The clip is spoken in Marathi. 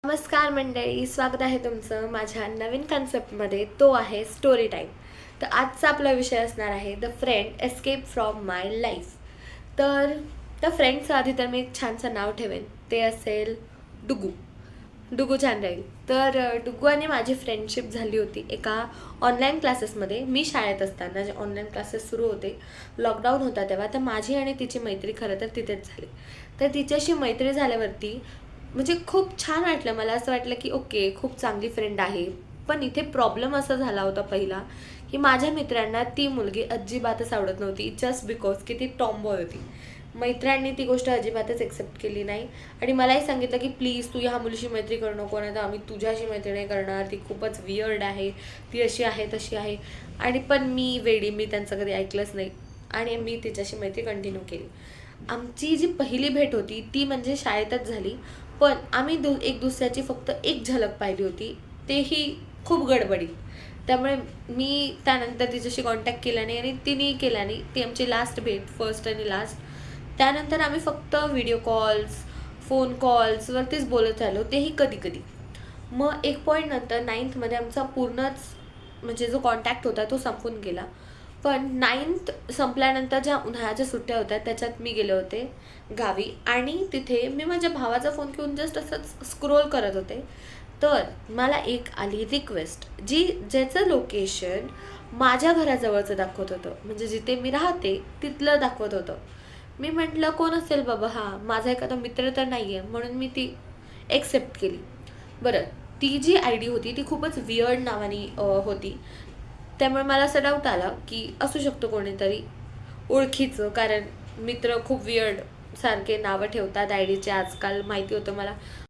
नमस्कार मंडळी, स्वागत आहे तुमचं माझ्या नवीन कन्सेप्टमध्ये. तो आहे स्टोरी टाईम. तर आजचा आपला विषय असणार आहे the friend escape from my life. तर त्या फ्रेंडचं आधी तर मी एक छानसं नाव ठेवेन, ते असेल डुगू. डुगू छान राहील. तर डुगू आणि माझी फ्रेंडशिप झाली होती एका ऑनलाईन क्लासेसमध्ये. मी शाळेत असताना जे ऑनलाईन क्लासेस सुरू होते, लॉकडाऊन होता तेव्हा, तर माझी आणि तिची मैत्री खरं तर तिथेच झाली. तर तिच्याशी मैत्री झाल्यावरती म्हणजे खूप छान वाटलं. मला असं वाटलं की ओके, खूप चांगली फ्रेंड आहे. पण इथे प्रॉब्लेम असा झाला होता पहिला, की माझ्या मित्रांना ती मुलगी अजिबातच आवडत नव्हती, जस्ट बिकॉज की ती टॉमबॉय होती. मित्रांनी ती गोष्ट अजिबातच एक्सेप्ट केली नाही आणि मलाही सांगितलं की प्लीज तू ह्या मुलीशी मैत्री करू नको, नाही तर आम्ही तुझ्याशी मैत्री नाही करणार, ती खूपच वियर्ड आहे, ती अशी आहे तशी आहे. आणि पण मी वेडी, मी त्यांचं कधी ऐकलंच नाही आणि मी तिच्याशी मैत्री कंटिन्यू केली. आमची जी पहिली भेट होती ती म्हणजे शाळेतच झाली. पण आम्ही एक दुसऱ्याची फक्त एक झलक पाहिली होती, तेही खूप गडबडीत. त्यामुळे मी त्यानंतर तिच्याशी कॉन्टॅक्ट केला नाही आणि तिनेही केला नाही. ती आमची लास्ट भेट, फर्स्ट आणि लास्ट. त्यानंतर आम्ही फक्त व्हिडिओ कॉल्स, फोन कॉल्सवरतीच बोलत राहिलो, तेही कधी कधी. मग एक पॉईंट नंतर नाईन्थमध्ये आमचा पूर्णच म्हणजे जो कॉन्टॅक्ट होता तो संपून गेला. पण नाईन्थ संपल्यानंतर ज्या उन्हाळ्याच्या सुट्ट्या होत्या त्याच्यात मी गेले होते गावी आणि तिथे मी माझ्या भावाचा फोन घेऊन जस्ट असंच स्क्रोल करत होते. तर मला एक आली रिक्वेस्ट, ज्याचं लोकेशन माझ्या घराजवळचं दाखवत होतं, म्हणजे जिथे मी राहते तिथलं दाखवत होतं. मी म्हटलं कोण असेल बाबा, हा माझा एखादा मित्र तर नाही आहे, म्हणून मी ती एक्सेप्ट केली. बरं, ती जी आय डी होती ती खूपच वियर्ड नावाने होती. त्यामुळे मला असा डाऊट आला की असू शकतो कोणीतरी ओळखीचं, कारण मित्र खूप वियर्ड सारखे नावं ठेवतात आय डीचे आजकाल, माहिती होतं मला.